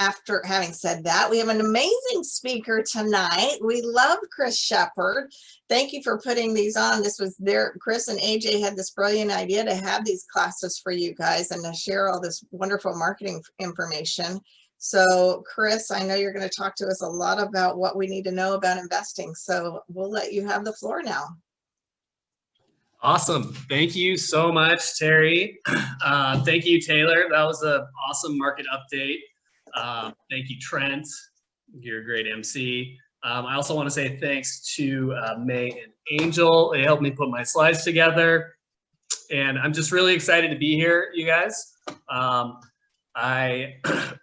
after having said that, we have an amazing speaker tonight. We love Chris Shepard. Thank you for putting these on. This was Chris and AJ had this brilliant idea to have these classes for you guys and to share all this wonderful marketing information. So Chris, I know you're going to talk to us a lot about what we need to know about investing. So we'll let you have the floor now. Awesome. Thank you so much, Terry. Thank you, Taylor. That was an awesome market update. Thank you, Trent. You're a great MC. I also want to say thanks to May and Angel. They helped me put my slides together. And I'm just really excited to be here, you guys. I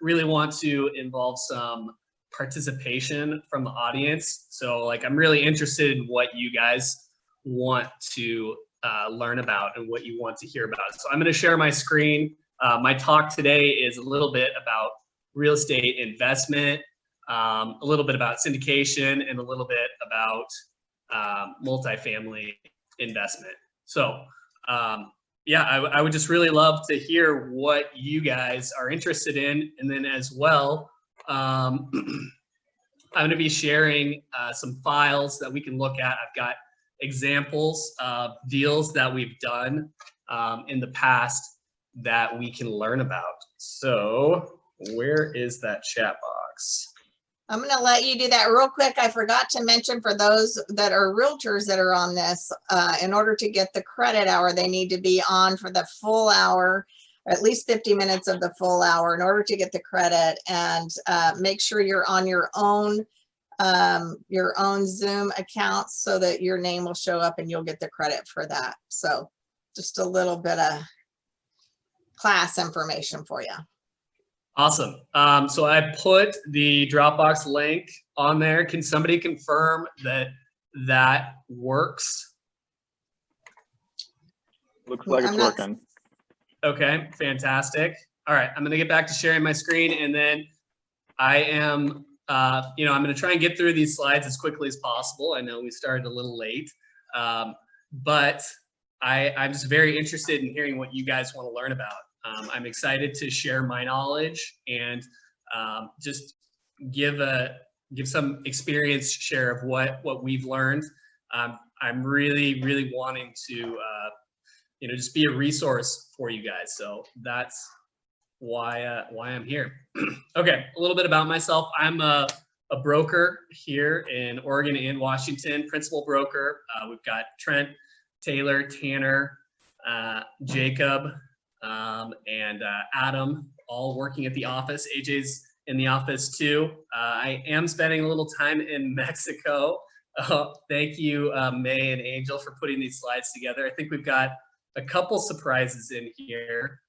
really want to involve some participation from the audience. So like, I'm really interested in what you guys want to learn about and what you want to hear about. So I'm going to share my screen. My talk today is a little bit about real estate investment, a little bit about syndication, and a little bit about multifamily investment. So yeah, I would just really love to hear what you guys are interested in. And then as well, I'm going to be sharing some files that we can look at. I've got examples of deals that we've done in the past that we can learn about. So where is that chat box? I'm going to let you do that real quick. I forgot to mention for those that are realtors that are on this, in order to get the credit hour, they need to be on for the full hour, at least 50 minutes of the full hour in order to get the credit, and make sure you're on your own Zoom account so that your name will show up and you'll get the credit for that. So just a little bit of class information for you. Awesome. So I put the Dropbox link on there. Can somebody confirm that that works? Looks like it's working. Okay, fantastic. All right, I'm going to get back to sharing my screen, and then I am, I'm going to try and get through these slides as quickly as possible. I know we started a little late, but I'm just very interested in hearing what you guys want to learn about. I'm excited to share my knowledge and just give some experience share of what we've learned. I'm really wanting to just be a resource for you guys. So that's why I'm here. Okay, a little bit about myself. I'm a broker here in Oregon and Washington, principal broker. We've got Trent, Taylor, Tanner, Jacob, and Adam, all working at the office. AJ's in the office too. I am spending a little time in Mexico. Thank you, May and Angel, for putting these slides together. I think we've got a couple surprises in here.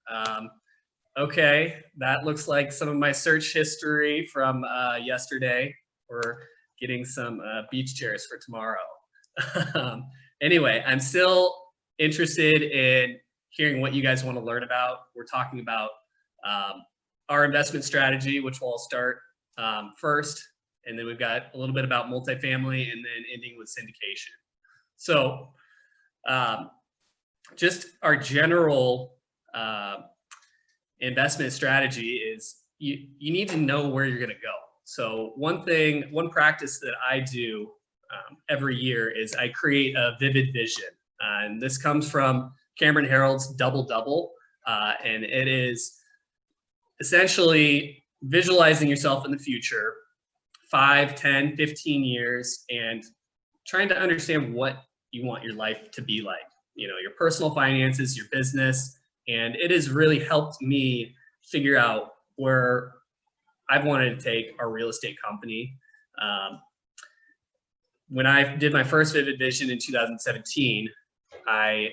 Okay, that looks like some of my search history from yesterday. We're getting some beach chairs for tomorrow. Anyway, I'm still interested in hearing what you guys want to learn about. We're talking about our investment strategy, which we'll start first, and then we've got a little bit about multifamily, and then ending with syndication. So just our general investment strategy is you need to know where you're going to go. So one practice that I do every year is I create a vivid vision, and this comes from Cameron Herold's Double Double, and it is essentially visualizing yourself in the future, 5, 10, 15 years, and trying to understand what you want your life to be like, your personal finances, your business. And it has really helped me figure out where I've wanted to take our real estate company. When I did my first Vivid Vision in 2017, I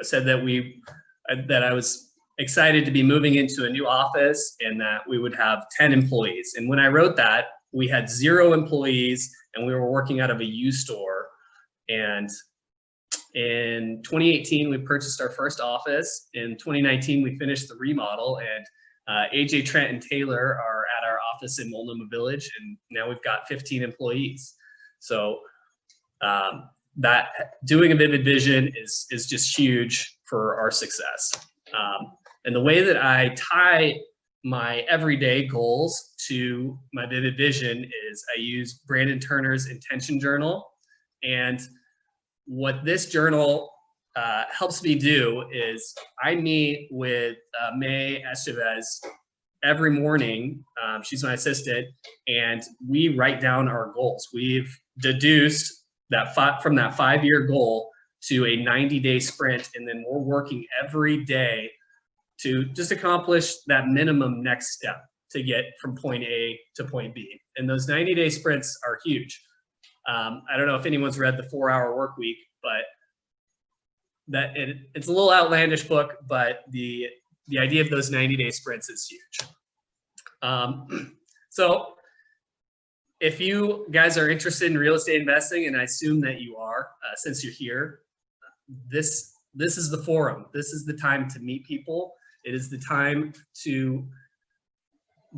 said that I was excited to be moving into a new office and that we would have 10 employees. And when I wrote that, we had 0 employees and we were working out of a used store. And in 2018, we purchased our first office. In 2019, we finished the remodel, and AJ, Trent, and Taylor are at our office in Multnomah Village, and now we've got 15 employees. So that doing a vivid vision is just huge for our success. And the way that I tie my everyday goals to my vivid vision is I use Brandon Turner's intention journal. And what this journal helps me do is I meet with May Estevez every morning. She's my assistant, and we write down our goals. We've deduced that from that 5-year goal to a 90-day sprint, and then we're working every day to just accomplish that minimum next step to get from point A to point B. And those 90-day sprints are huge. I don't know if anyone's read the 4-Hour Work Week, but it's a little outlandish book, but the idea of those 90-day sprints is huge. So if you guys are interested in real estate investing, and I assume that you are, since you're here, this is the forum. This is the time to meet people. It is the time to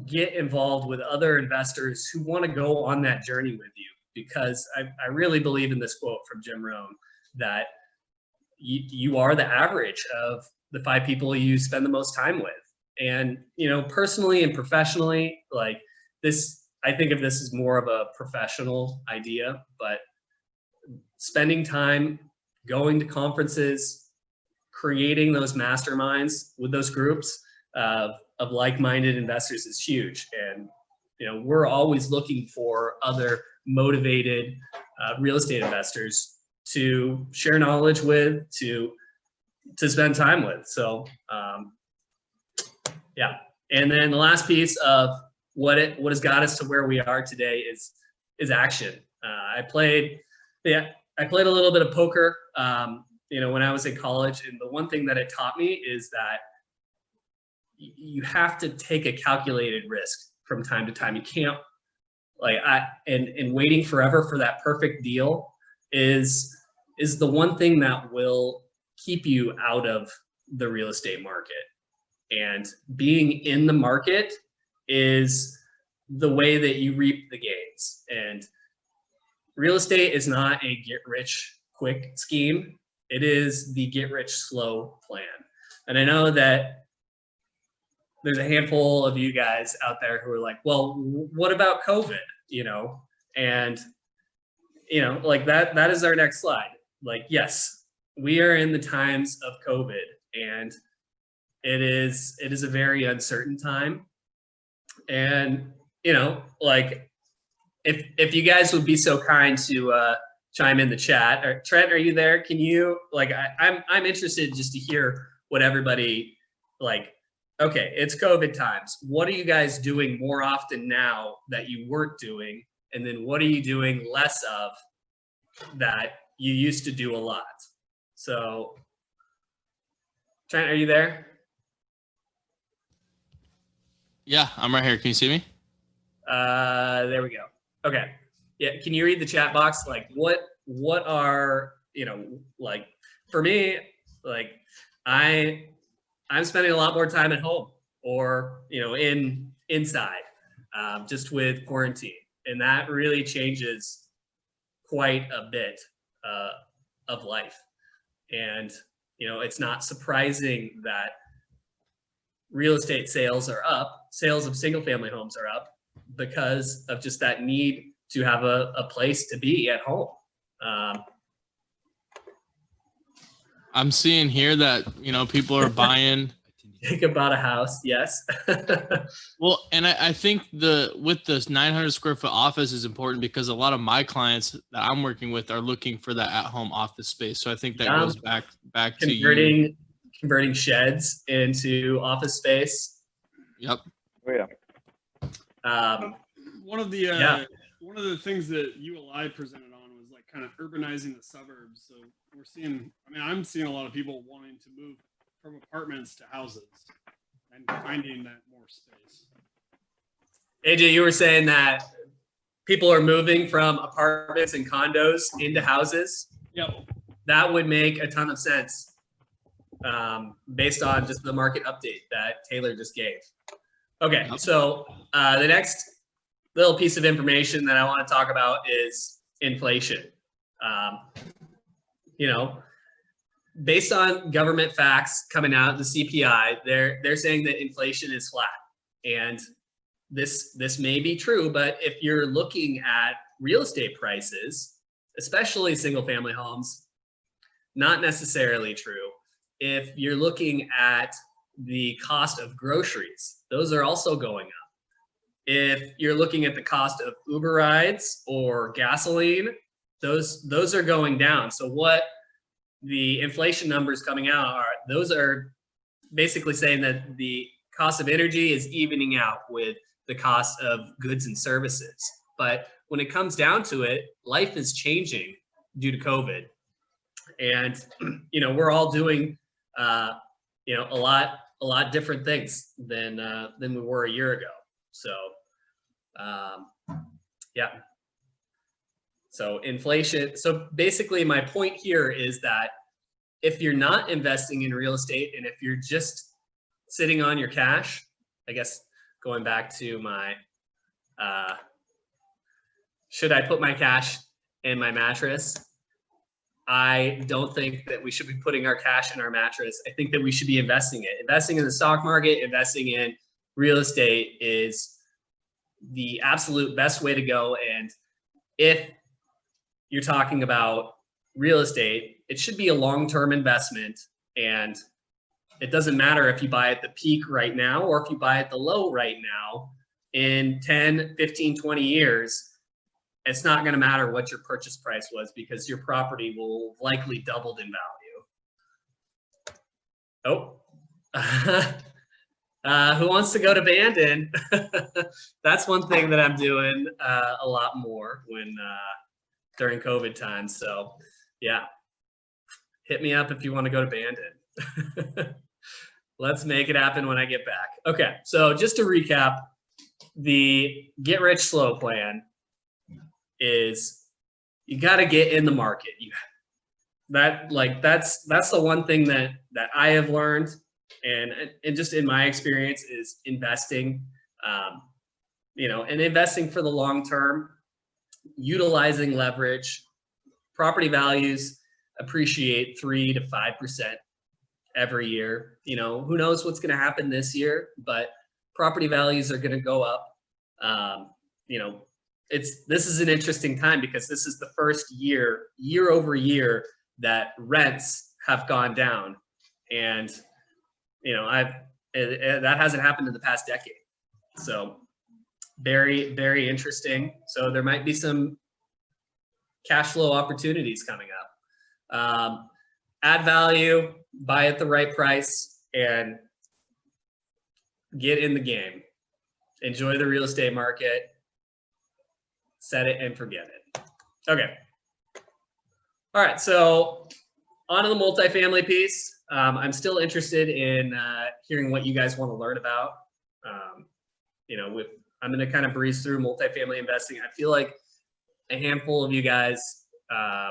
get involved with other investors who want to go on that journey with you, because I really believe in this quote from Jim Rohn that you are the average of the 5 people you spend the most time with. And, you know, personally and professionally, like this, I think of this as more of a professional idea, but spending time going to conferences, creating those masterminds with those groups of like-minded investors is huge. And, you know, we're always looking for other motivated real estate investors to share knowledge with, to spend time with. So, yeah. And then the last piece of what has got us to where we are today is action. I played a little bit of poker, you know, when I was in college. And the one thing that it taught me is that you have to take a calculated risk from time to time. You can't and waiting forever for that perfect deal is the one thing that will keep you out of the real estate market. And being in the market is the way that you reap the gains. And real estate is not a get rich quick scheme. It is the get rich slow plan. And I know that there's a handful of you guys out there who are like, well, what about COVID? You know, and you know, like that is our next slide. Like, yes, we are in the times of COVID, and it is a very uncertain time. And, you know, like if you guys would be so kind to chime in the chat, or Trent, are you there? Can you, like, I'm interested just to hear what everybody, like, okay, it's COVID times. What are you guys doing more often now that you weren't doing? And then what are you doing less of that you used to do a lot? So, Trent, are you there? Yeah, I'm right here. Can you see me? There we go. Okay. Yeah. Can you read the chat box? Like what are, you know, like for me, like I'm spending a lot more time at home, or, you know, inside, just with quarantine. And that really changes quite a bit of life. And, you know, it's not surprising that real estate sales are up, sales of single family homes are up, because of just that need to have a place to be at home. I'm seeing here that, you know, people are buying. Think about a house. Yes. Well, and I think with this 900 square foot office is important, because a lot of my clients that I'm working with are llooking for that at-home office space. So I think that goes back to you. Converting sheds into office space. Yep. Oh yeah. One of the things that ULI presented on was like kind of urbanizing the suburbs. So I'm seeing a lot of people wanting to move from apartments to houses and finding that more space. AJ, you were saying that people are moving from apartments and condos into houses. Yep. That would make a ton of sense, based on just the market update that Taylor just gave. Okay, so the next little piece of information that I want to talk about is inflation. You know, based on government facts coming out, the CPI, they're saying that inflation is flat. And this may be true, but if you're looking at real estate prices, especially single family homes, not necessarily true. If you're looking at the cost of groceries, those are also going up. If you're looking at the cost of Uber rides or gasoline, those are going down. So what the inflation numbers coming out are, those are basically saying that the cost of energy is evening out with the cost of goods and services. But when it comes down to it, life is changing due to COVID. And, we're all doing, a lot different things than we were a year ago. So, yeah. So inflation. So basically my point here is that if you're not investing in real estate and if you're just sitting on your cash, I guess going back to my, should I put my cash in my mattress? I don't think that we should be putting our cash in our mattress. I think that we should be investing it. Investing in the stock market, investing in real estate is the absolute best way to go. And if you're talking about real estate, it should be a long-term investment. And it doesn't matter if you buy at the peak right now or if you buy at the low right now. In 10, 15, 20 years, it's not going to matter what your purchase price was because your property will likely doubled in value. Oh, who wants to go to Bandon? That's one thing that I'm doing a lot more during COVID times. So yeah, hit me up if you want to go to Bandon. Let's make it happen when I get back. Okay, so just to recap, the get rich slow plan is you got to get in the market. That's the one thing that I have learned, and just in my experience is investing, and investing for the long term, utilizing leverage. Property values appreciate 3 to 5% every year. Who knows what's going to happen this year, but property values are going to go up. This is an interesting time because this is the first year over year that rents have gone down, and that hasn't happened in the past decade. So very, very interesting. So there might be some cash flow opportunities coming up. Add value, buy at the right price, and get in the game. Enjoy the real estate market. Set it and forget it. Okay. All right. So on to the multifamily piece. I'm still interested in hearing what you guys want to learn about. I'm going to kind of breeze through multifamily investing. I feel like a handful of you guys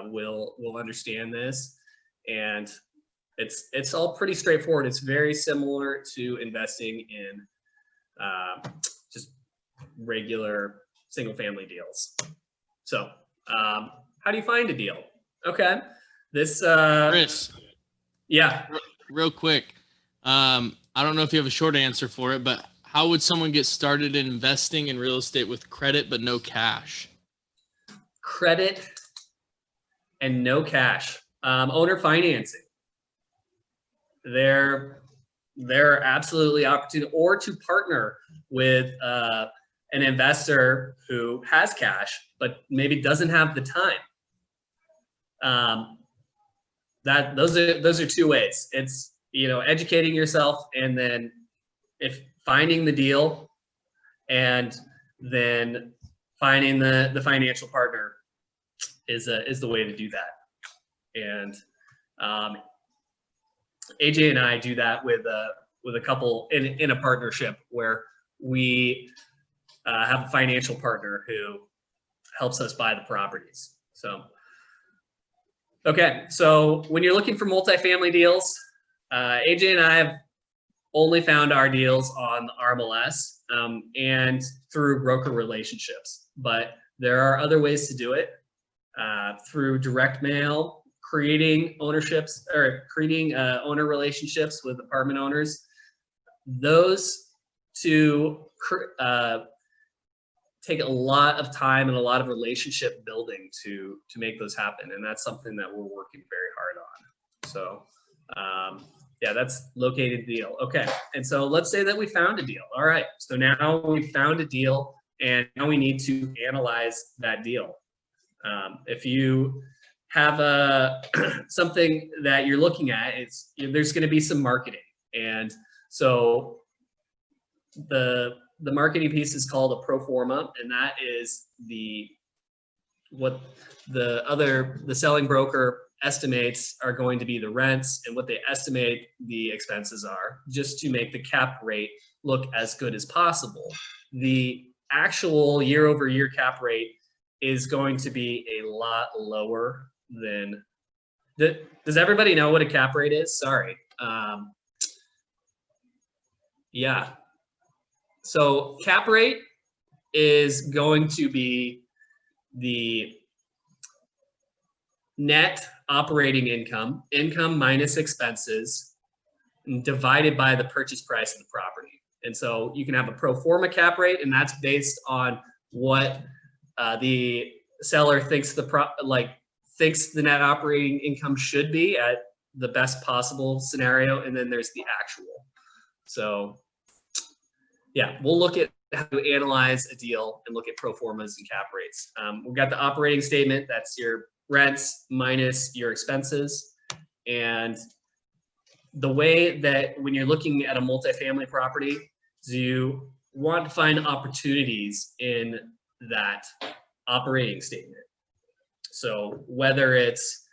will understand this, and it's all pretty straightforward. It's very similar to investing in just regular single family deals. So how do you find a deal? Okay. This Chris. Yeah. Real quick. I don't know if you have a short answer for it, but how would someone get started in investing in real estate with credit but no cash? Credit and no cash. Owner financing. There are absolutely opportunity, or to partner with an investor who has cash but maybe doesn't have the time. Those are two ways. It's educating yourself, and then if finding the deal, and then finding the financial partner is the way to do that. And AJ and I do that with a couple in a partnership where we have a financial partner who helps us buy the properties. So, okay. So when you're looking for multifamily deals, AJ and I have only found our deals on the RMLS and through broker relationships, but there are other ways to do it through direct mail, creating owner relationships with apartment owners. Those to take a lot of time and a lot of relationship building to make those happen. And that's something that we're working very hard on. So yeah, that's located deal. Okay. And so let's say that we found a deal. All right. So now we found a deal and now we need to analyze that deal. If you have something that you're looking at, there's going to be some marketing. And so the marketing piece is called a pro forma, and that is what the selling broker estimates are going to be the rents and what they estimate the expenses are, just to make the cap rate look as good as possible. The actual year-over-year cap rate is going to be a lot lower than does everybody know what a cap rate is? Sorry. Yeah. So cap rate is going to be the net operating income minus expenses, divided by the purchase price of the property. And so you can have a pro forma cap rate, and that's based on what the seller thinks thinks the net operating income should be at the best possible scenario, and then there's the actual. So yeah, we'll look at how to analyze a deal and look at pro formas and cap rates. We've got the operating statement, that's your rents minus your expenses. And the way that when you're looking at a multifamily property, you want to find opportunities in that operating statement. So whether it's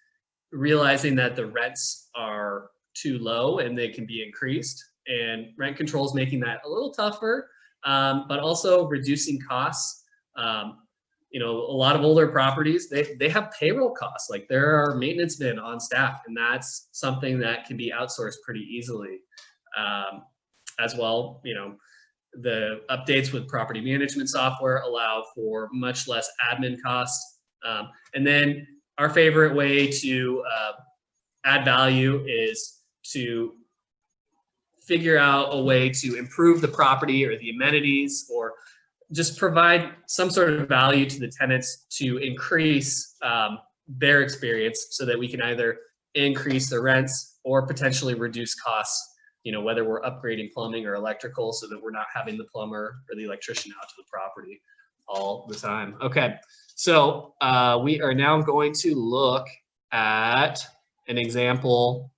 realizing that the rents are too low and they can be increased, and rent control is making that a little tougher, but also reducing costs. You know, a lot of older properties, they have payroll costs, like there are maintenance men on staff, and that's something that can be outsourced pretty easily. As well, you know, the updates with property management software allow for much less admin costs. And then our favorite way to add value is to figure out a way to improve the property or the amenities, or just provide some sort of value to the tenants to increase their experience, so that we can either increase the rents or potentially reduce costs, you know, whether we're upgrading plumbing or electrical, so that we're not having the plumber or the electrician out to the property all the time. Okay, so we are now going to look at an example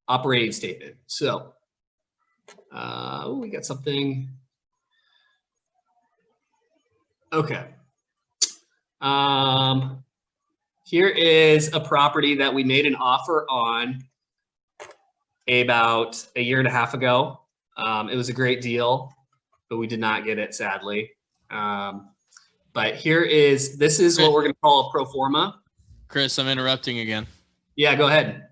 operating statement. So we got something. Okay. Here is a property that we made an offer on about a year and a half ago. It was a great deal, but we did not get it, sadly. But this is what we're going to call a pro forma. Chris, I'm interrupting again. Yeah, go ahead.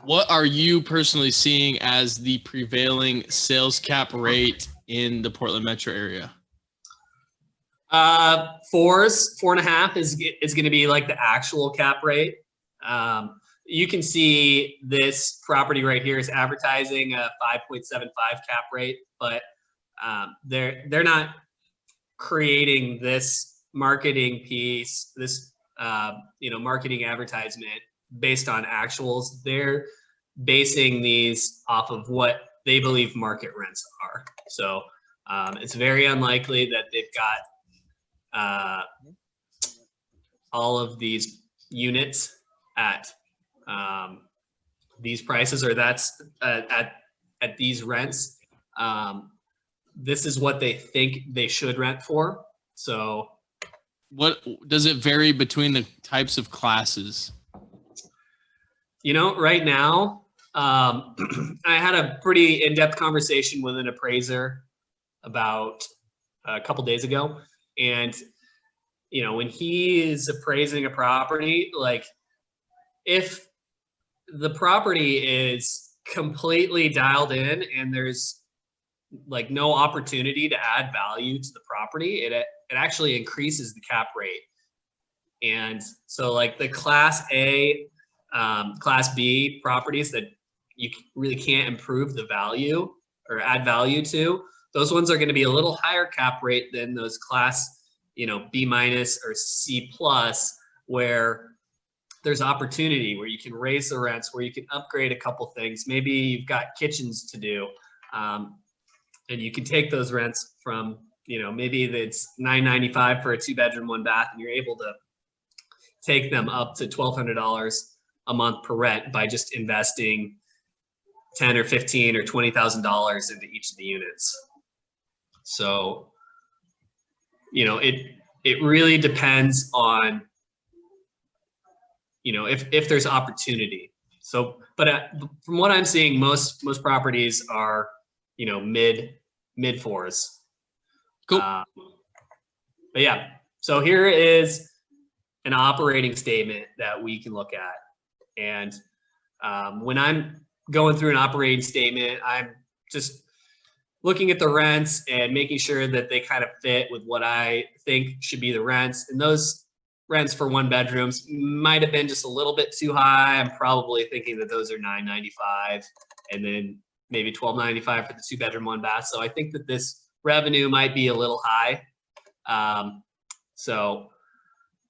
What are you personally seeing as the prevailing sales cap rate in the Portland metro area? 4.5 is going to be like the actual cap rate. You can see this property right here is advertising a 5.75 cap rate, but they're not creating this marketing piece, this marketing advertisement based on actuals. They're basing these off of what they believe market rents are. So it's very unlikely that they've got all of these units at these prices, or that's at these rents. This is what they think they should rent for. So what does it vary between the types of classes? You know, right now, I had a pretty in-depth conversation with an appraiser about a couple days ago. And, you know, when he is appraising a property, like if the property is completely dialed in and there's like no opportunity to add value to the property, it actually increases the cap rate. And so like the class A, class B properties that you really can't improve the value, or add value to, those ones are going to be a little higher cap rate than those class, B- or C+, where there's opportunity, where you can raise the rents, where you can upgrade a couple things. Maybe you've got kitchens to do, and you can take those rents from, maybe it's $995 for a 2-bedroom, 1-bath, and you're able to take them up to $1,200 a month per rent by just investing $10 or $15 or $20,000 into each of the units. So, it really depends on, if there's opportunity. So, but from what I'm seeing, most properties are, mid 4s. Cool. But yeah, so here is an operating statement that we can look at. And when I'm going through an operating statement, I'm just looking at the rents and making sure that they kind of fit with what I think should be the rents. And those rents for 1-bedrooms might have been just a little bit too high. I'm probably thinking that those are $995 and then maybe $1,295 for the 2-bedroom, 1-bath. So I think that this revenue might be a little high. So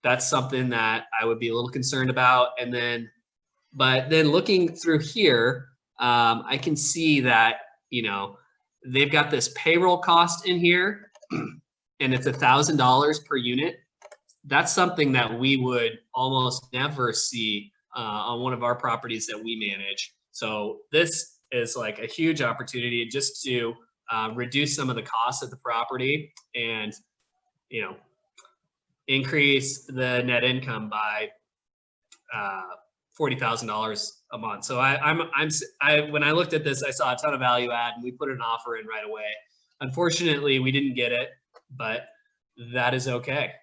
that's something that I would be a little concerned about. But then looking through here, I can see that, they've got this payroll cost in here and it's $1,000 per unit. That's something that we would almost never see on one of our properties that we manage. So this is like a huge opportunity just to reduce some of the costs of the property and, increase the net income by $40,000 a month. So when I looked at this, I saw a ton of value add and we put an offer in right away. Unfortunately, we didn't get it, but that is okay.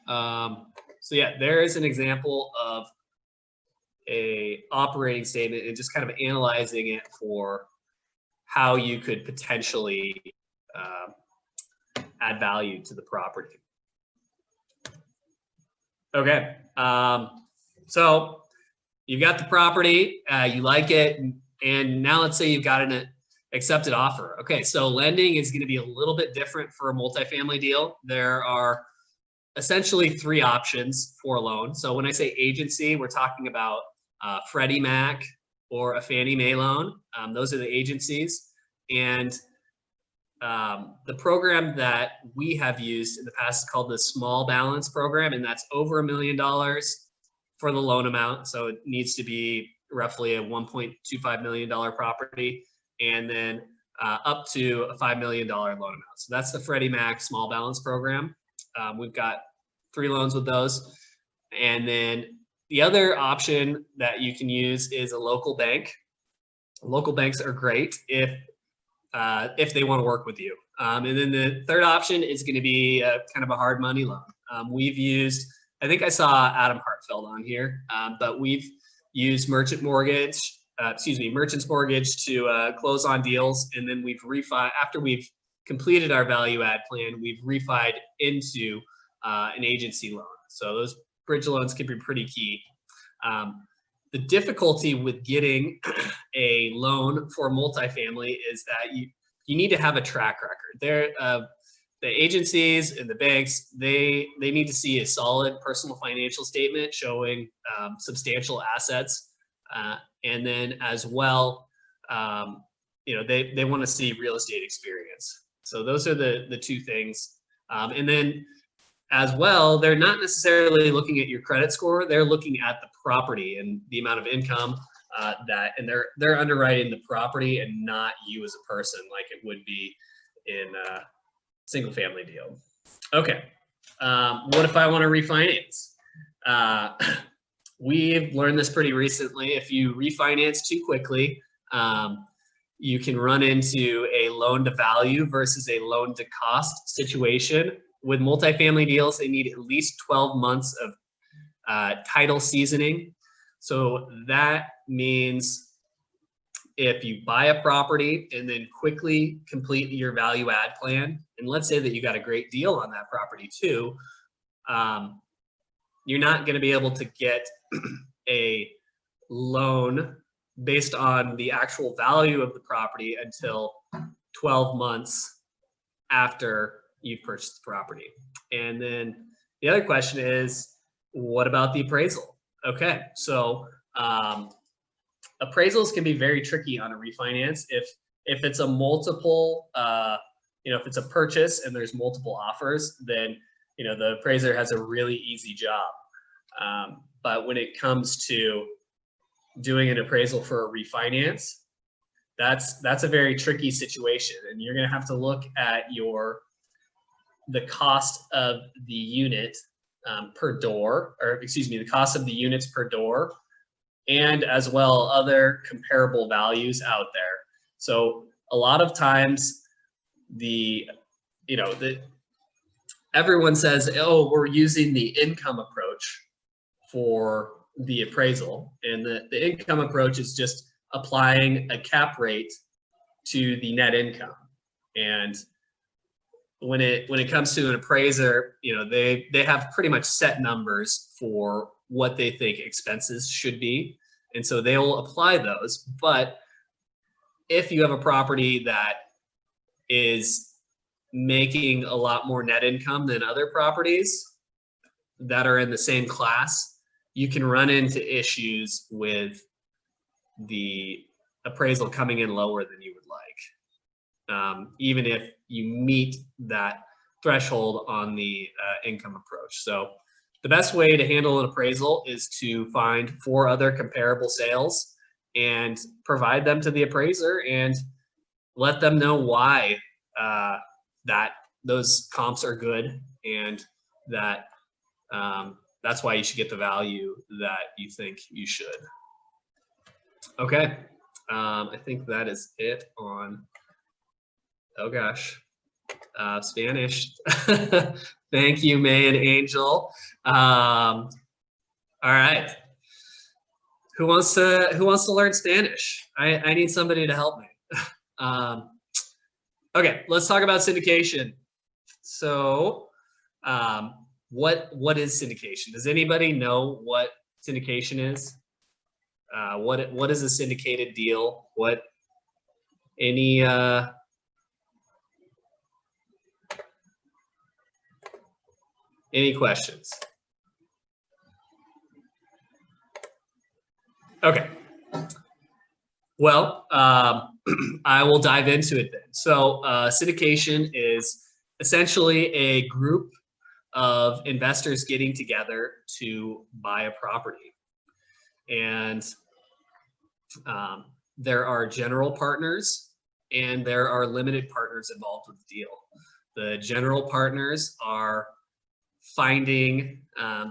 So yeah, there is an example of a operating statement and just kind of analyzing it for how you could potentially add value to the property. Okay. So you've got the property, you like it, and now let's say you've got an accepted offer. Okay, so lending is going to be a little bit different for a multifamily deal. There are essentially 3 options for a loan. So when I say agency, we're talking about Freddie Mac or a Fannie Mae loan. Those are the agencies. And the program that we have used in the past is called the small balance program, and that's over $1 million for the loan amount. So it needs to be roughly a $1.25 million property, and then up to a $5 million loan amount. So that's the Freddie Mac small balance program. We've got 3 loans with those. And then the other option that you can use is a local bank. Local banks are great if they want to work with you. And then the third option is going to be kind of a hard money loan. We've used, I think I saw Adam Hartfeld on here, but we've used merchants mortgage to close on deals. And then we've after we've completed our value add plan, we've refied into an agency loan. So those bridge loans can be pretty key. The difficulty with getting a loan for multifamily is that you need to have a track record. The agencies and the banks, they need to see a solid personal financial statement showing substantial assets, and then as well, they want to see real estate experience. So those are the 2 things, and then as well, they're not necessarily looking at your credit score. They're looking at the property and the amount of income and they're underwriting the property and not you as a person, like it would be in a single family deal. Okay. What if I want to refinance? We've learned this pretty recently. If you refinance too quickly, you can run into a loan to value versus a loan to cost situation. With multifamily deals, they need at least 12 months of title seasoning. So that means if you buy a property and then quickly complete your value add plan, and let's say that you got a great deal on that property too, you're not going to be able to get a loan based on the actual value of the property until 12 months after you purchased the property. And then the other question is, what about the appraisal? Okay, so appraisals can be very tricky on a refinance if it's a multiple, if it's a purchase and there's multiple offers, then the appraiser has a really easy job. But when it comes to doing an appraisal for a refinance, that's a very tricky situation, and you're going to have to look at the cost of the unit per door, or excuse me, the cost of the units per door, and as well other comparable values out there. So a lot of times everyone says, oh, we're using the income approach for the appraisal, and the income approach is just applying a cap rate to the net income. And when it comes to an appraiser, they have pretty much set numbers for what they think expenses should be, and so they will apply those. But if you have a property that is making a lot more net income than other properties that are in the same class, you can run into issues with the appraisal coming in lower than you would like, even if you meet that threshold on the income approach. So the best way to handle an appraisal is to find 4 other comparable sales and provide them to the appraiser and let them know why that those comps are good, and that that's why you should get the value that you think you should. Okay, I think that is it on, oh gosh, Spanish. Thank you, May and Angel. All right, who wants to learn Spanish? I need somebody to help me. Okay, let's talk about syndication. So, what is syndication? Does anybody know what syndication is? What is a syndicated deal? Any questions? Okay. Well, I will dive into it then. So syndication is essentially a group of investors getting together to buy a property. And there are general partners and there are limited partners involved with the deal. The general partners are finding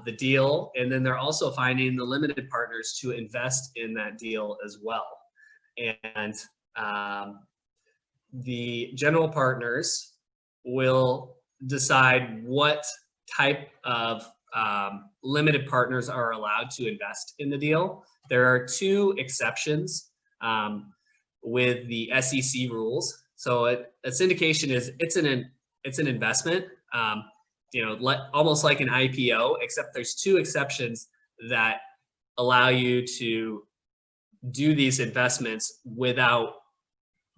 the deal, and then they're also finding the limited partners to invest in that deal as well. And the general partners will decide what type of limited partners are allowed to invest in the deal. There are 2 exceptions with the SEC rules. So a syndication it's an investment, almost like an IPO, except there's 2 exceptions that allow you to do these investments without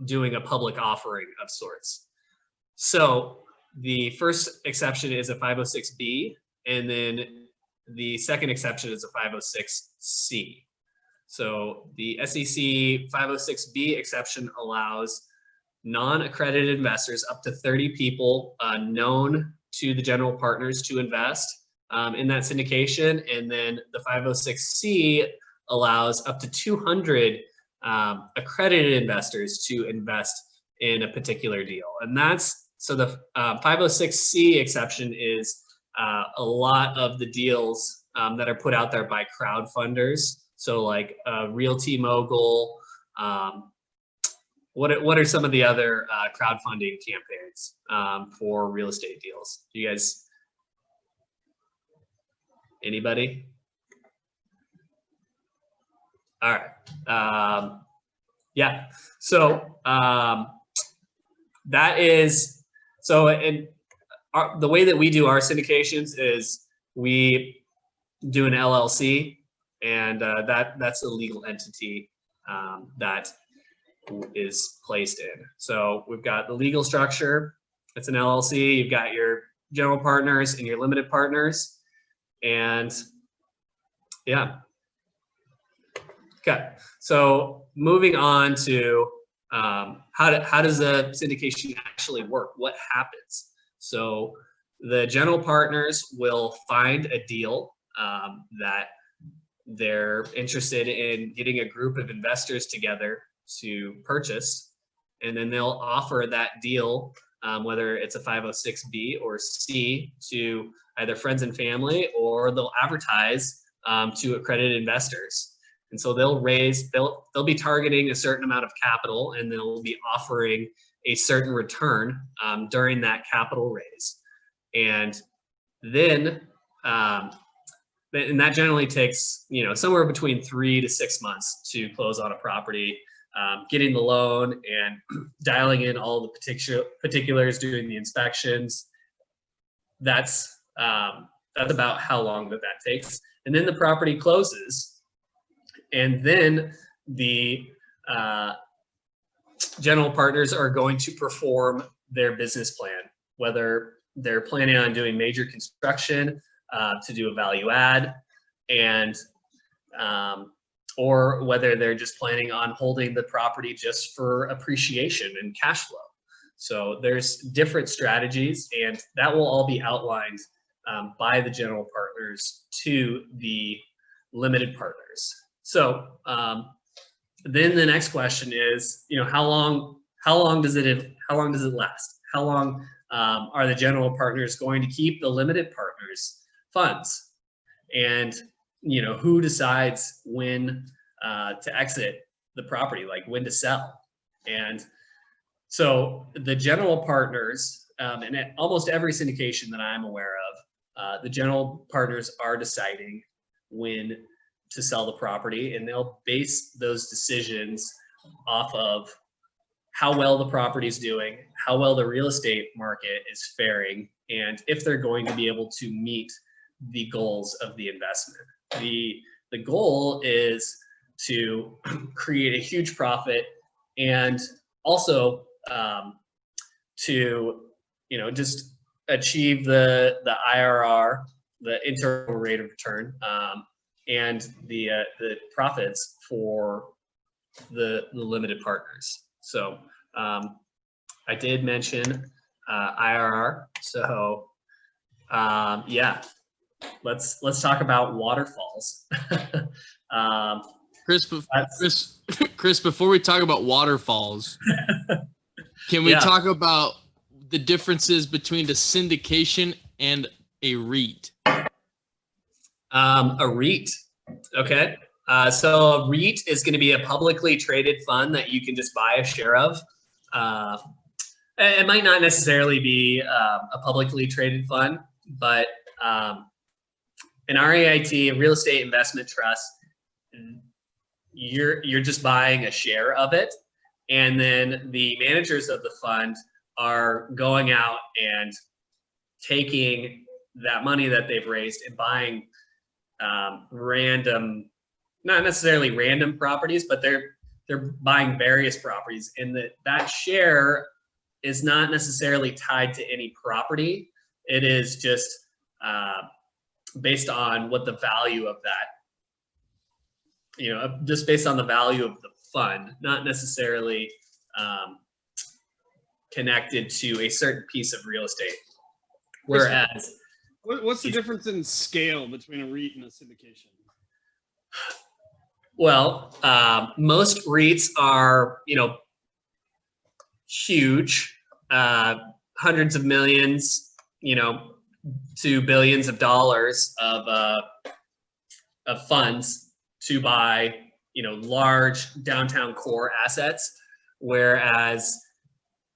doing a public offering of sorts. So the first exception is a 506B, and then the second exception is a 506C. So the SEC 506B exception allows non-accredited investors, up to 30 people known to the general partners, to invest in that syndication. And then the 506C allows up to 200 accredited investors to invest in a particular deal. And that's, so the 506C exception is a lot of the deals that are put out there by crowdfunders. So like Realty Mogul, what are some of the other crowdfunding campaigns for real estate deals? Do you guys, anybody? All right. Yeah. So that is, so the way that we do our syndications is we do an LLC, and that's a legal entity that is placed in. So we've got the legal structure. It's an LLC. You've got your general partners and your limited partners. And yeah. Okay. So moving on to how does a syndication actually work? What happens? So the general partners will find a deal that they're interested in getting a group of investors together to purchase, and then they'll offer that deal, whether it's a 506B or C, to either friends and family, or they'll advertise to accredited investors. And so they'll be targeting a certain amount of capital, and they'll be offering a certain return during that capital raise. And then and that generally takes, somewhere between 3 to 6 months to close on a property, getting the loan and dialing in all the particulars, doing the inspections. That's about how long that takes. And then the property closes, and then the general partners are going to perform their business plan, whether they're planning on doing major construction to do a value add, and or whether they're just planning on holding the property just for appreciation and cash flow. So there's different strategies, and that will all be outlined by the general partners to the limited partners. So then the next question is, how long does it last? How long are the general partners going to keep the limited partners funds? And who decides when to exit the property, like when to sell? And so the general partners, and at almost every syndication that I'm aware of, the general partners are deciding when to sell the property, and they'll base those decisions off of how well the property is doing, how well the real estate market is faring, and if they're going to be able to meet the goals of the investment. The goal is to create a huge profit, and also to just achieve the IRR, the internal rate of return, and the profits for the limited partners. So I did mention IRR. So yeah, let's talk about waterfalls. Chris, before we talk about waterfalls, can we talk about the differences between a syndication and a REIT? A REIT. Okay. So a REIT is going to be a publicly traded fund that you can just buy a share of. It might not necessarily be a publicly traded fund, but an REIT, a real estate investment trust, you're just buying a share of it, and then the managers of the fund are going out and taking that money that they've raised and buying random, not necessarily random properties, but they're buying various properties, and that share is not necessarily tied to any property. It is just based on what the value of that, just based on the value of the fund, not necessarily connected to a certain piece of real estate. Whereas, what's the difference in scale between a REIT and a syndication? well, most REITs are, huge, hundreds of millions, to billions of dollars of funds to buy, large downtown core assets, whereas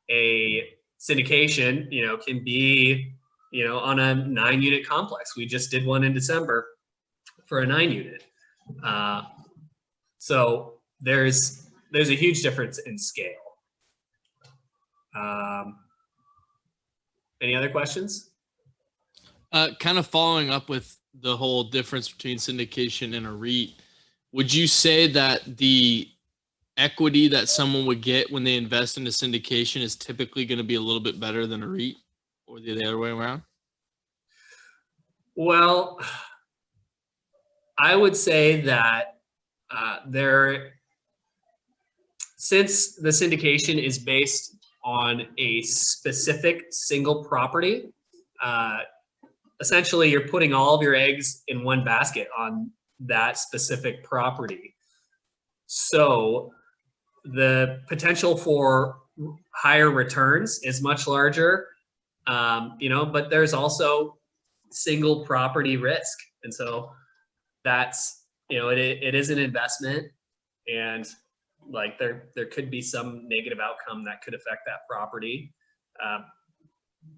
a syndication, can be, on a 9-unit complex. We just did one in December for a 9-unit. So there's a huge difference in scale. Any other questions? Kind of following up with the whole difference between syndication and a REIT, would you say that the equity that someone would get when they invest in a syndication is typically going to be a little bit better than a REIT, or the other way around? Well, I would say that since the syndication is based on a specific single property, essentially you're putting all of your eggs in one basket on that specific property. So the potential for higher returns is much larger, but there's also single property risk. And so that's, it is an investment, and like there could be some negative outcome that could affect that property.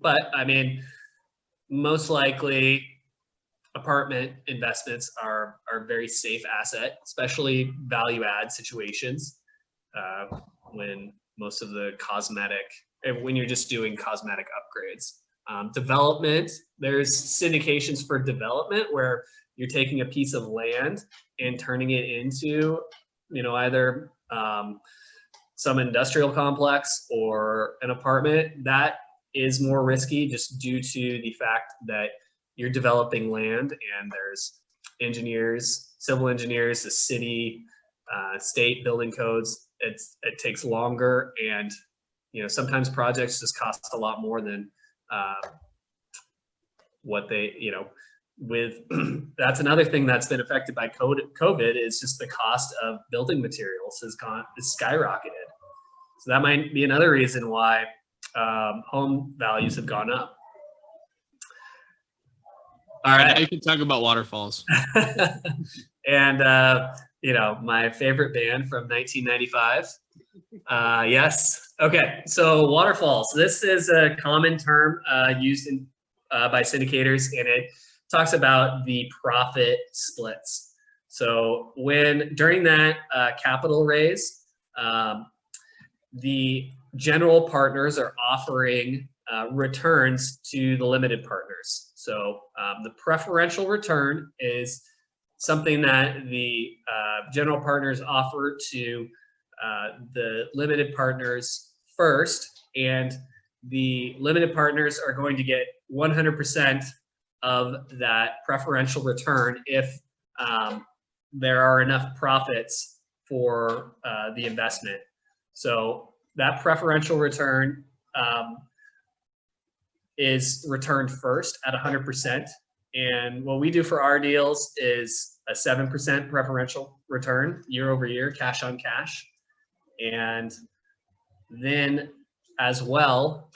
But I mean, most likely apartment investments are very safe asset, especially value add situations, when most of the when you're just doing cosmetic upgrades. Development, there's syndications for development where you're taking a piece of land and turning it into, either some industrial complex or an apartment. That is more risky just due to the fact that you're developing land and there's engineers, civil engineers, the city, state building codes. It takes longer, and sometimes projects just cost a lot more than what they, with that's another thing that's been affected by COVID is just the cost of building materials is skyrocketed. So that might be another reason why home values have gone up. All right. Now you can talk about waterfalls. And, my favorite band from 1995. Yes. Okay. So waterfalls. This is a common term used by syndicators, and it talks about the profit splits. So during that capital raise, the general partners are offering returns to the limited partners. So the preferential return is something that the general partners offer to the limited partners first, and the limited partners are going to get 100% of that preferential return if there are enough profits for the investment. So that preferential return is returned first at 100%. And what we do for our deals is a 7% preferential return year over year, cash on cash. And then as well,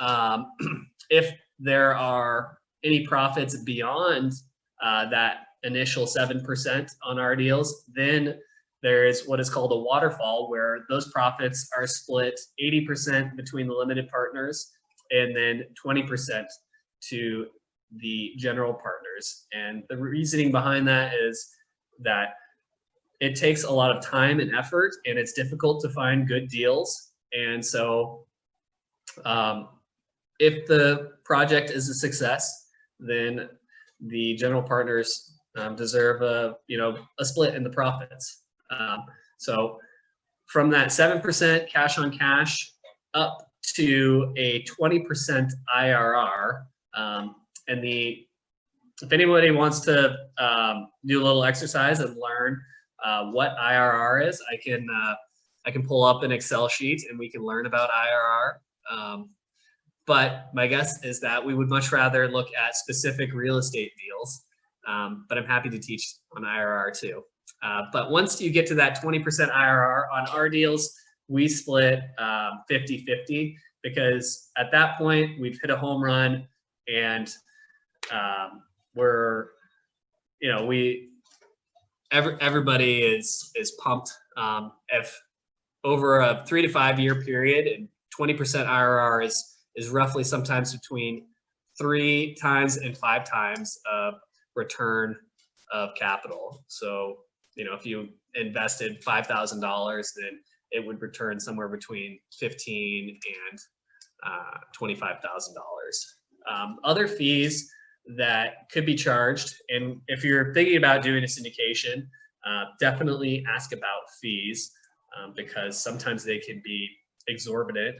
if there are any profits beyond that initial 7% on our deals, then there is what is called a waterfall, where those profits are split 80% between the limited partners and then 20% to the general partners. And the reasoning behind that is that it takes a lot of time and effort, and it's difficult to find good deals. And so if the project is a success, then the general partners deserve a split in the profits. So from that 7% cash on cash up to a 20% IRR, and if anybody wants to do a little exercise and learn what IRR is, I can pull up an Excel sheet and we can learn about IRR. But my guess is that we would much rather look at specific real estate deals. But I'm happy to teach on IRR too. But once you get to that 20% IRR on our deals, we split 50-50, because at that point we've hit a home run, and everybody is pumped. If over a 3 to 5 year period, and 20% IRR is roughly sometimes between 3 times and 5 times of return of capital. So, if you invested $5,000, then it would return somewhere between $15,000 and $25,000. Other fees that could be charged, and if you're thinking about doing a syndication, definitely ask about fees. because sometimes they can be exorbitant.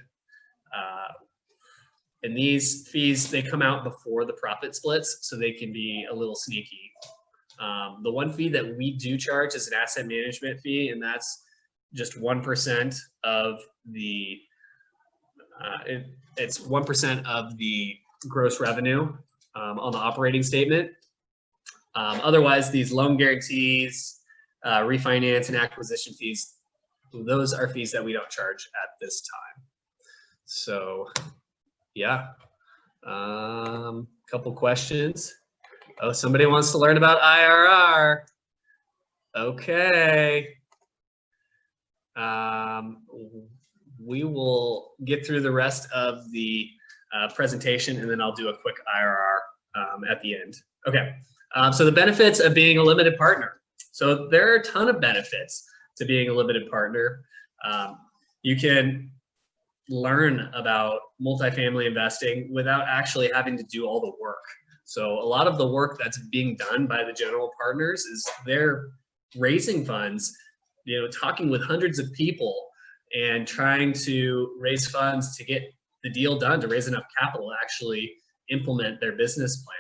And these fees, they come out before the profit splits, so they can be a little sneaky. The one fee that we do charge is an asset management fee, and that's just 1% of the, it's 1% of the gross revenue on the operating statement. Otherwise, these loan guarantees, refinance and acquisition fees, those are fees that we don't charge at this time. So yeah, couple questions. Oh, somebody wants to learn about IRR. Okay. We will get through the rest of the presentation, and then I'll do a quick IRR at the end. Okay. So the benefits of being a limited partner. So there are a ton of benefits to being a limited partner. You can learn about multifamily investing without actually having to do all the work. So a lot of the work that's being done by the general partners is they're raising funds, you know, talking with hundreds of people and trying to raise funds to get the deal done, to raise enough capital to actually implement their business plan.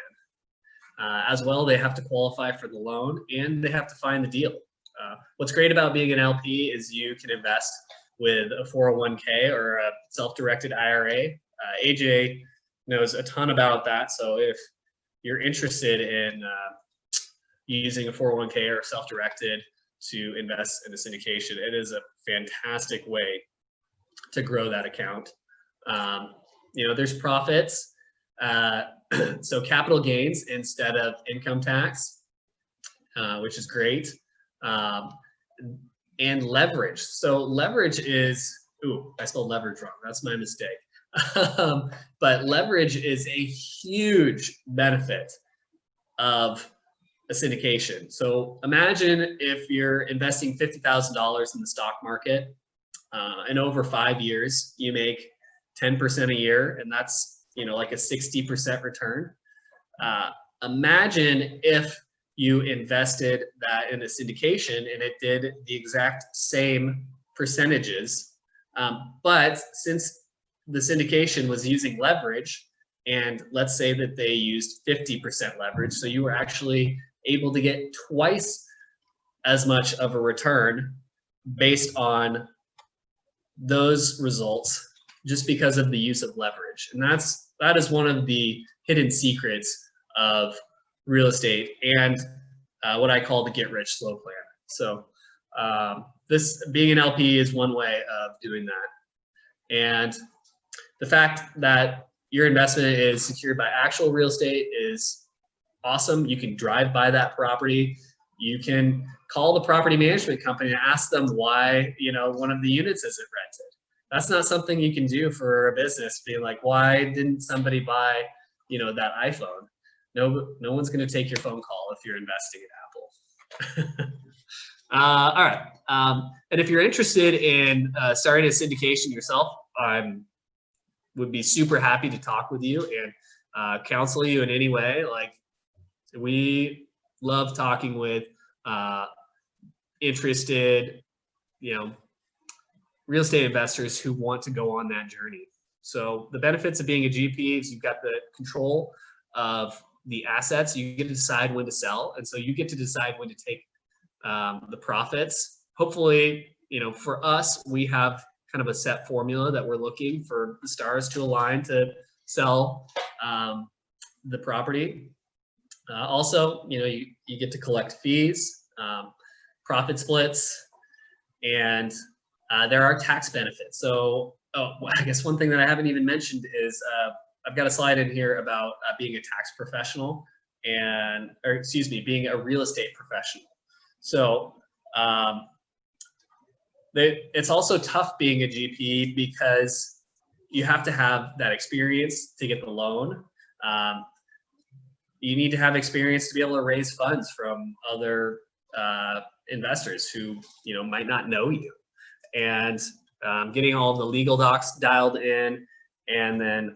As well, they have to qualify for the loan and they have to find the deal. What's great about being an LP is you can invest with a 401k or a self-directed IRA. AJ knows a ton about that. So if you're interested in using a 401k or self-directed to invest in a syndication, it is a fantastic way to grow that account. You know, there's profits. So capital gains instead of income tax, which is great. And leverage. So leverage is, ooh, I spelled leverage wrong. That's my mistake. But leverage is a huge benefit of a syndication. So imagine if you're investing $50,000 in the stock market, and over 5 years, you make 10% a year, and that's, you know, like a 60% return. Imagine if you invested that in a syndication and it did the exact same percentages. But since the syndication was using leverage, and let's say that they used 50% leverage, so you were actually able to get twice as much of a return based on those results just because of the use of leverage. And that is one of the hidden secrets of real estate and what I call the get rich slow plan. So this being an LP is one way of doing that. And the fact that your investment is secured by actual real estate is awesome. You can drive by that property. You can call the property management company and ask them why, you know, one of the units isn't rented. That's not something you can do for a business, being like, why didn't somebody buy, you know, that iPhone? No one's going to take your phone call if you're investing in Apple. All right. And if you're interested in starting a syndication yourself, I would be super happy to talk with you and counsel you in any way. Like, we love talking with interested, you know, real estate investors who want to go on that journey. So the benefits of being a GP is you've got the control of the assets. You get to decide when to sell, and so you get to decide when to take the profits. Hopefully, you know, for us, we have kind of a set formula that we're looking for the stars to align to sell the property. Also, you know, you get to collect fees, profit splits, and there are tax benefits. So, I guess one thing that I haven't even mentioned is I've got a slide in here about being a tax professional or excuse me, being a real estate professional. So it's also tough being a GP because you have to have that experience to get the loan. You need to have experience to be able to raise funds from other investors who, you know, might not know you, and getting all the legal docs dialed in, and then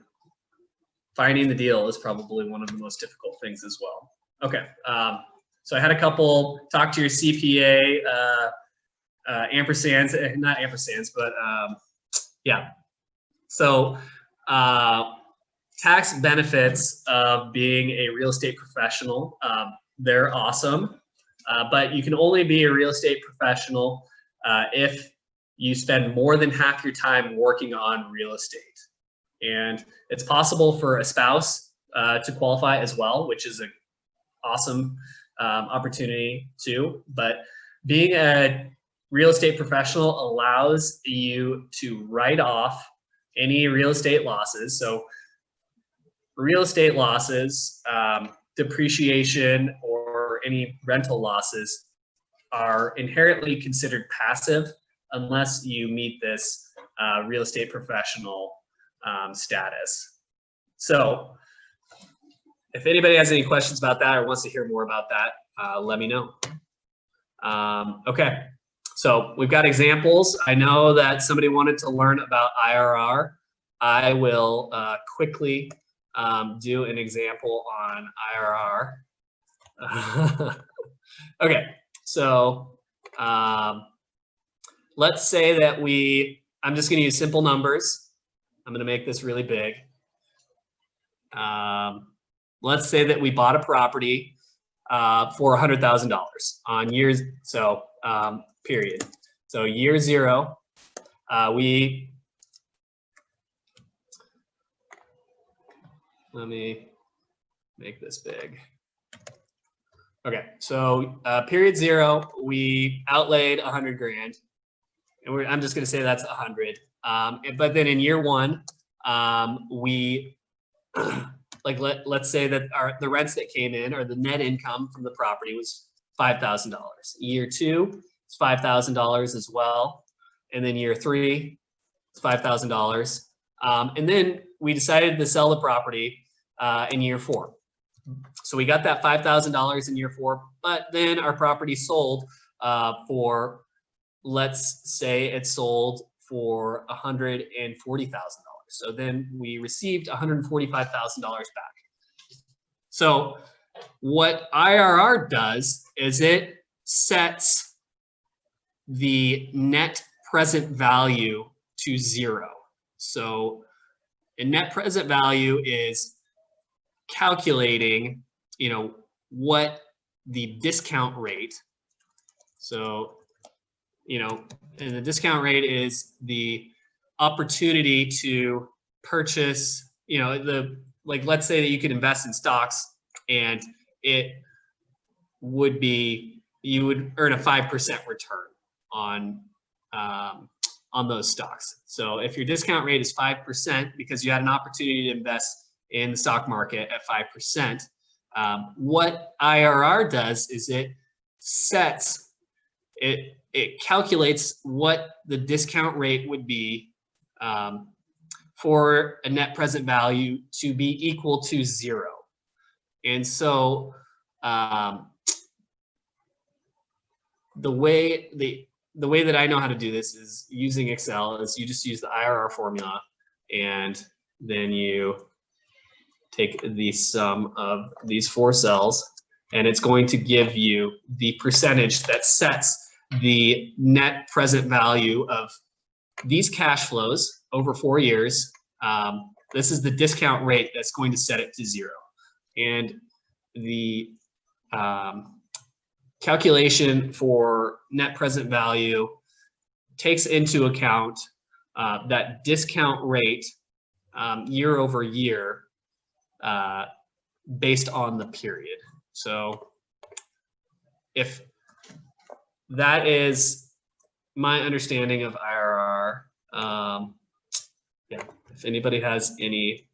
finding the deal is probably one of the most difficult things as well. Okay, so I had a couple talk to your CPA ampersands, not ampersands, but yeah. So tax benefits of being a real estate professional, they're awesome, but you can only be a real estate professional if you spend more than half your time working on real estate. And it's possible for a spouse to qualify as well, which is an awesome opportunity too. But being a real estate professional allows you to write off any real estate losses. So real estate losses, depreciation, or any rental losses are inherently considered passive unless you meet this real estate professional status. So if anybody has any questions about that or wants to hear more about that, let me know. Okay, so we've got examples. I know that somebody wanted to learn about IRR. I will quickly do an example on IRR. Okay, so let's say that I'm just gonna use simple numbers. I'm gonna make this really big. Let's say that we bought a property for $100,000 on years, so period. So year zero, let me make this big. Okay, so period zero, we outlaid 100 grand, and I'm just gonna say that's 100. But then in year one, we let's say that the rents that came in, or the net income from the property, was $5,000. Year two, it's $5,000 as well, and then year three, it's $5,000. And then we decided to sell the property in year four. So we got that $5,000 in year four, but then our property sold for, let's say it sold for $140,000. So then we received $145,000 back. So what IRR does is it sets the net present value to zero. So a net present value is calculating, what the discount rate. So, and the discount rate is the opportunity to purchase, let's say that you could invest in stocks and it would be, you would earn a 5% return on those stocks. So if your discount rate is 5% because you had an opportunity to invest in the stock market at 5%, what IRR does is it calculates what the discount rate would be for a net present value to be equal to zero. And so the way that I know how to do this is using Excel. Is you just use the IRR formula, and then you take the sum of these four cells, and it's going to give you the percentage that sets the net present value of these cash flows over 4 years. This is the discount rate that's going to set it to zero. And the calculation for net present value takes into account that discount rate year over year based on the period. So if that is my understanding of IRR, yeah, if anybody has any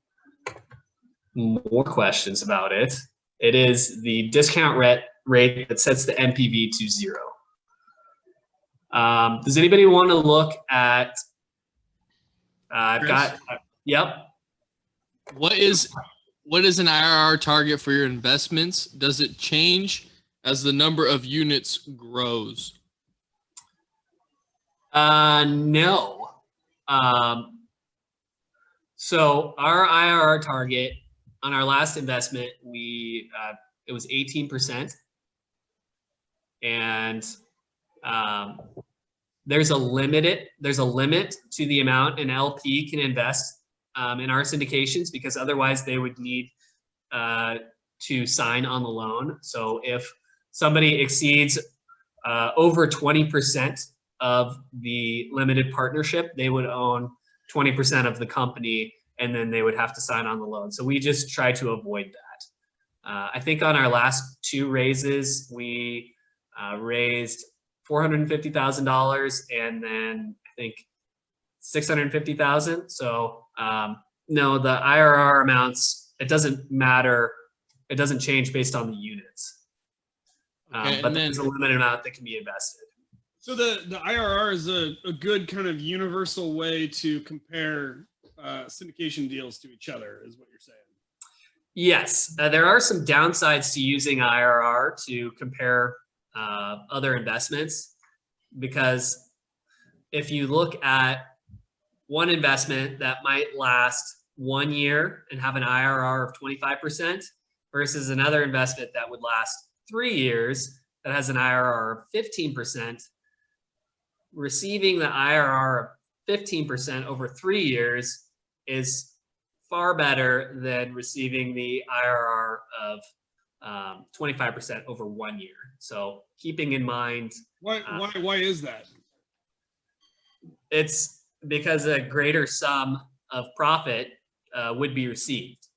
more questions about it, it is the discount rate that sets the NPV to zero. Does anybody want to look at, yep. What is an IRR target for your investments? Does it change as the number of units grows? No. So our IRR target on our last investment, it was 18%. And there's a limit to the amount an LP can invest in our syndications, because otherwise they would need to sign on the loan. So if somebody exceeds over 20% of the limited partnership, they would own 20% of the company, and then they would have to sign on the loan. So we just try to avoid that. I think on our last 2 raises, we raised $450,000 and then I think $650,000. So no, the IRR amounts, it doesn't matter. It doesn't change based on the units. Okay, But there's a limited amount that can be invested. So the IRR is a good kind of universal way to compare syndication deals to each other, is what you're saying. Yes, there are some downsides to using IRR to compare other investments, because if you look at one investment that might last 1 year and have an IRR of 25% versus another investment that would last 3 years that has an IRR of 15%, receiving the IRR of 15% over 3 years is far better than receiving the IRR of 25% over 1 year. So keeping in mind, Why is that? it's because a greater sum of profit would be received,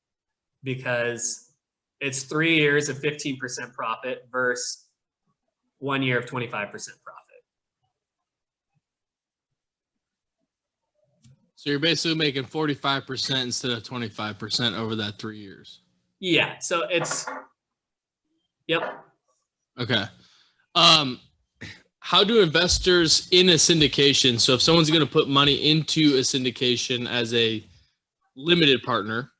because it's 3 years of 15% profit versus 1 year of 25% profit. So you're basically making 45% instead of 25% over that 3 years. Yeah, so it's, yep. Okay. How do investors in a syndication, so if someone's going to put money into a syndication as a limited partner,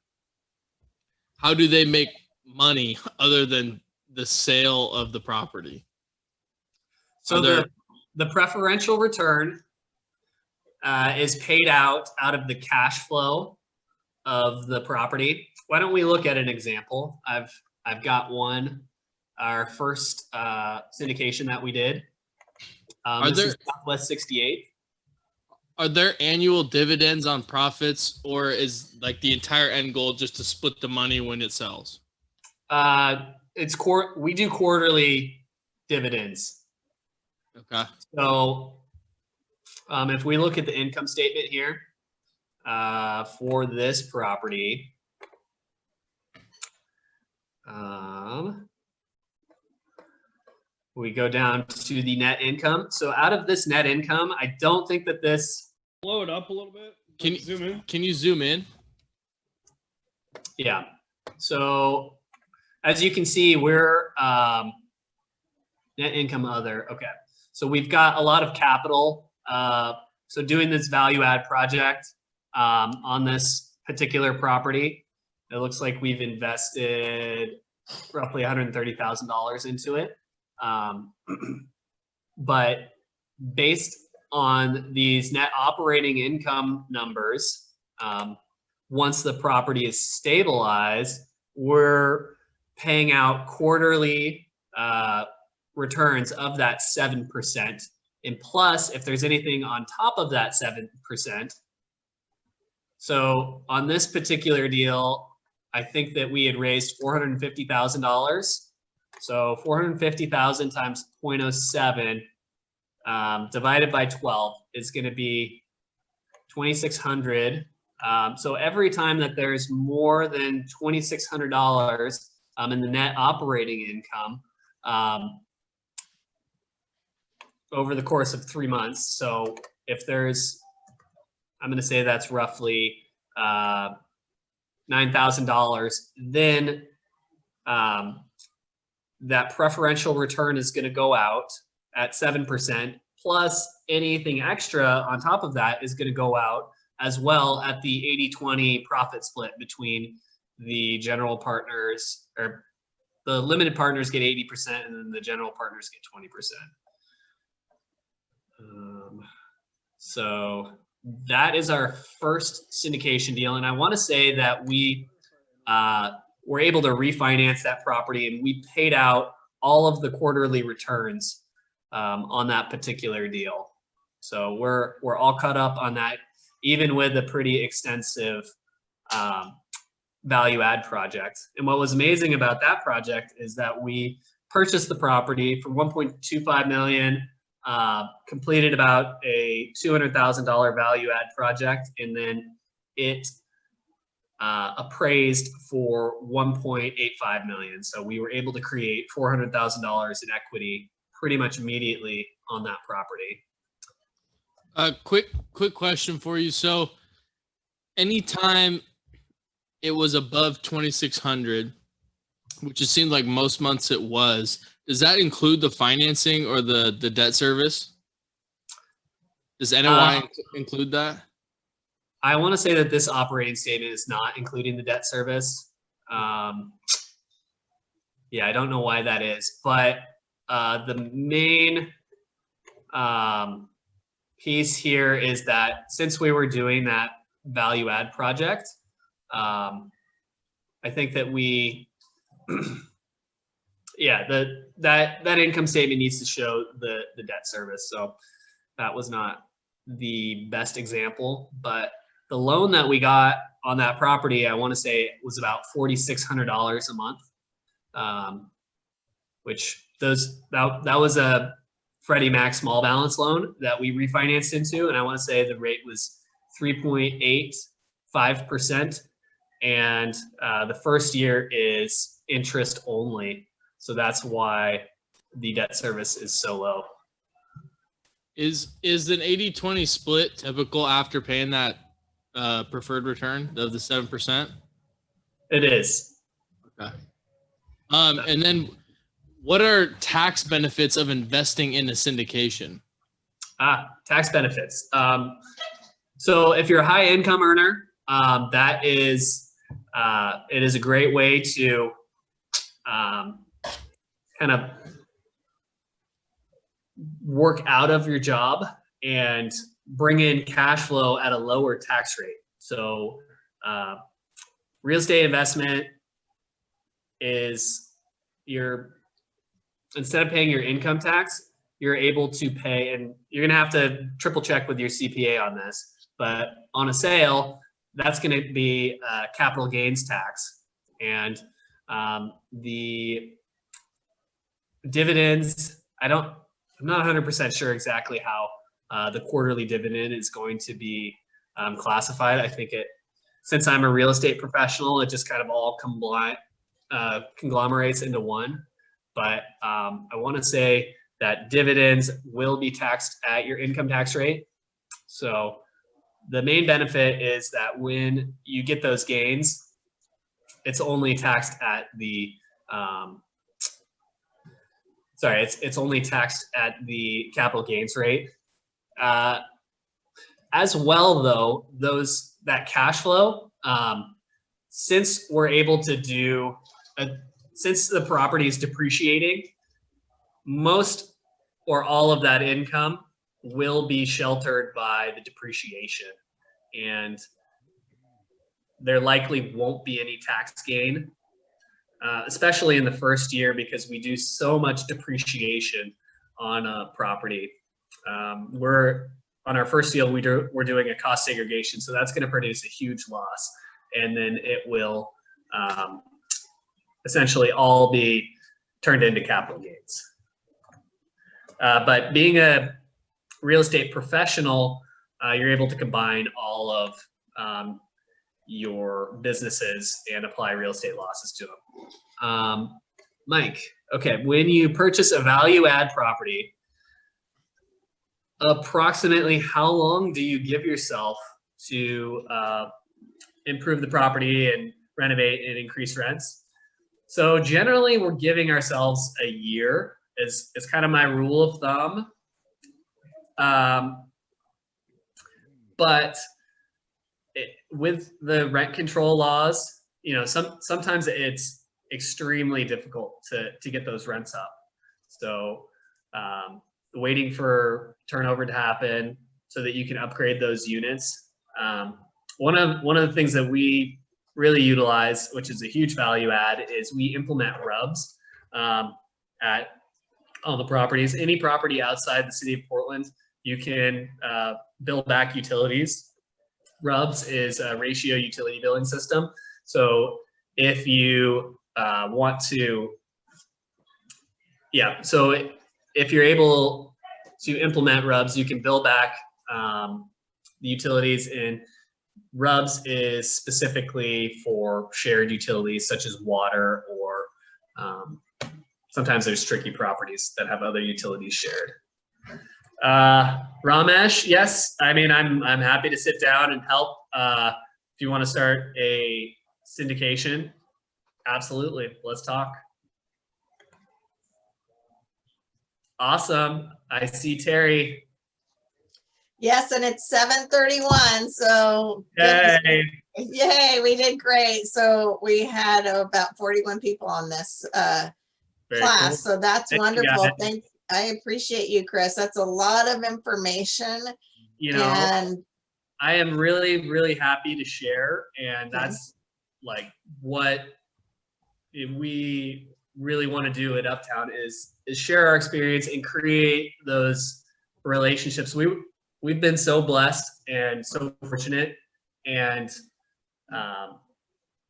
how do they make money other than the sale of the property? So the preferential return is paid out of the cash flow of the property. Why don't we look at an example? I've got one, our first syndication that we did. This is Southwest 68. Are there annual dividends on profits, or is like the entire end goal just to split the money when it sells? We do quarterly dividends. Okay. So if we look at the income statement here for this property, we go down to the net income. So out of this net income, I don't think that this. Blow it up a little bit. Can you zoom in? Can you zoom in? Yeah. So as you can see, we're net income other. Okay. So we've got a lot of capital. So doing this value add project on this particular property, it looks like we've invested roughly $130,000 into it. But based on these net operating income numbers, once the property is stabilized, we're paying out quarterly returns of that 7%. And plus, if there's anything on top of that 7%. So on this particular deal, I think that we had raised $450,000. So 450,000 times 0.07 divided by 12 is going to be 2,600. So every time that there's more than $2,600 in the net operating income over the course of 3 months. So if there's, I'm going to say that's roughly $9,000, then that preferential return is going to go out at 7%, plus anything extra on top of that is going to go out as well at the 80-20 profit split between the general partners, or the limited partners get 80% and then the general partners get 20%. So that is our first syndication deal. And I want to say that we were able to refinance that property, and we paid out all of the quarterly returns on that particular deal. So we're all caught up on that, even with a pretty extensive value add project. And what was amazing about that project is that we purchased the property for $1.25 million, completed about a $200,000 value add project, and then it appraised for $1.85 million. So we were able to create $400,000 in equity pretty much immediately on that property. Quick question for you. So anytime it was above 2,600, which it seemed like most months it was, does that include the financing or the debt service? Does NOI include that? I want to say that this operating statement is not including the debt service. Yeah, I don't know why that is, but the main piece here is that since we were doing that value add project, I think that we, yeah, that income statement needs to show the debt service. So that was not the best example, but the loan that we got on that property, I want to say was about $4,600 a month, which that was a Freddie Mac small balance loan that we refinanced into, and I want to say the rate was 3.85%, and the first year is interest only, so that's why the debt service is so low. Is an 80-20 split typical after paying that preferred return of the 7%? It is. Okay. And then what are tax benefits of investing in a syndication? Tax benefits. So if you're a high income earner, that is, it is a great way to kind of work out of your job and bring in cash flow at a lower tax rate. So real estate investment is instead of paying your income tax, you're able to pay, and you're gonna have to triple check with your CPA on this, but on a sale, that's gonna be capital gains tax. And the dividends, I'm not 100% sure exactly how the quarterly dividend is going to be classified. I think since I'm a real estate professional, it just kind of all conglomerates into one. But I want to say that dividends will be taxed at your income tax rate. So the main benefit is that when you get those gains, it's only taxed at the it's only taxed at the capital gains rate. As well, though, that cash flow, since we're able to do, since the property is depreciating, most or all of that income will be sheltered by the depreciation, and there likely won't be any tax gain, especially in the first year, because we do so much depreciation on a property. On our first deal, we're doing a cost segregation, so that's going to produce a huge loss, and then it will essentially all be turned into capital gains. But being a real estate professional, you're able to combine all of your businesses and apply real estate losses to them. Mike, okay, when you purchase a value add property, approximately how long do you give yourself to improve the property and renovate and increase rents? So generally we're giving ourselves a year is kind of my rule of thumb. But with the rent control laws, sometimes it's extremely difficult to get those rents up. So waiting for turnover to happen so that you can upgrade those units. One of the things that we really utilize, which is a huge value add, is we implement RUBS at all the properties. Any property outside the city of Portland you can bill back utilities. RUBS is a ratio utility billing system. So if you want to, so if you're able to implement RUBS, you can bill back the utilities, and RUBS is specifically for shared utilities such as water, or sometimes there's tricky properties that have other utilities shared. Ramesh, yes, I mean, I'm happy to sit down and help. If you want to start a syndication, absolutely, let's talk. Awesome. I see Terry. Yes, and it's 7:31, so Yay. yay, we did great. So we had about 41 people on this Very class, cool. so that's Thank you, wonderful. guys. I appreciate you, Chris. That's a lot of information. You know, And I am really, really happy to share, and that's like what we really want to do at Uptown is share our experience and create those relationships. We've been so blessed and so fortunate, and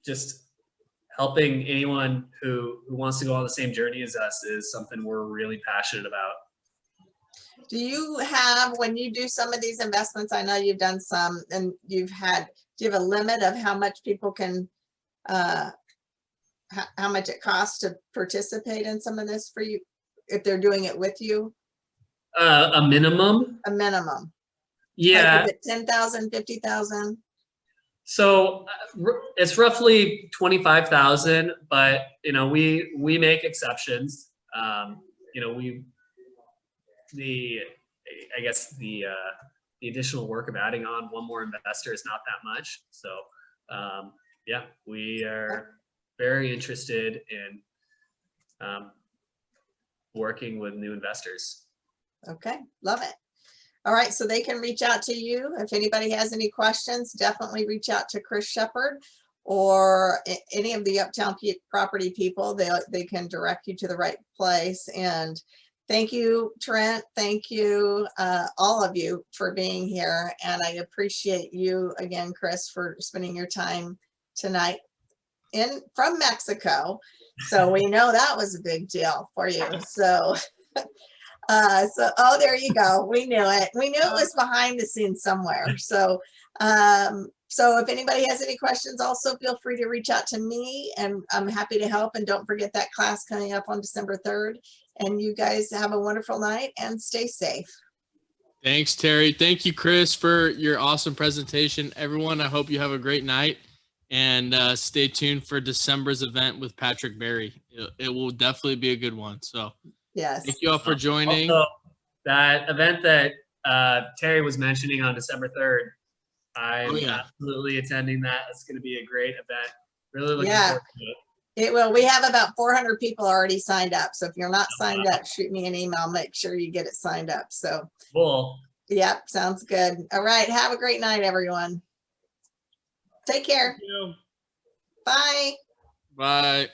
just helping anyone who wants to go on the same journey as us is something we're really passionate about. do you have, when you do some of these investments, I know you've done some, and do you have a limit of how much people can, how much it costs to participate in some of this for you, if they're doing it with you? A minimum? A minimum? Yeah. Like, is it 10,000, 50,000? So it's roughly 25,000, but you know, we make exceptions. You know, I guess the additional work of adding on one more investor is not that much. So yeah, we are very interested in working with new investors. Okay, love it. All right, so they can reach out to you. If anybody has any questions, definitely reach out to Chris Shepard or any of the Uptown property people. They can direct you to the right place. And thank you, Trent. Thank you, all of you, for being here. And I appreciate you again, Chris, for spending your time tonight from Mexico. So we know that was a big deal for you. So oh, there you go. We knew it. We knew it was behind the scenes somewhere. So, so if anybody has any questions, also feel free to reach out to me, and I'm happy to help. And don't forget that class coming up on December 3rd. And you guys have a wonderful night and stay safe. Thanks, Terry. Thank you, Chris, for your awesome presentation. Everyone, I hope you have a great night, and stay tuned for December's event with Patrick Berry. It will definitely be a good one. So Yes. thank you all for joining. Also, that event that Terry was mentioning on December 3rd, I'm absolutely attending that. It's going to be a great event. Really looking forward to it. It will. We have about 400 people already signed up. So if you're not signed up, shoot me an email. Make sure you get it signed up. So cool. Yep, sounds good. All right. Have a great night, everyone. Take care. Thank you. Bye. Bye.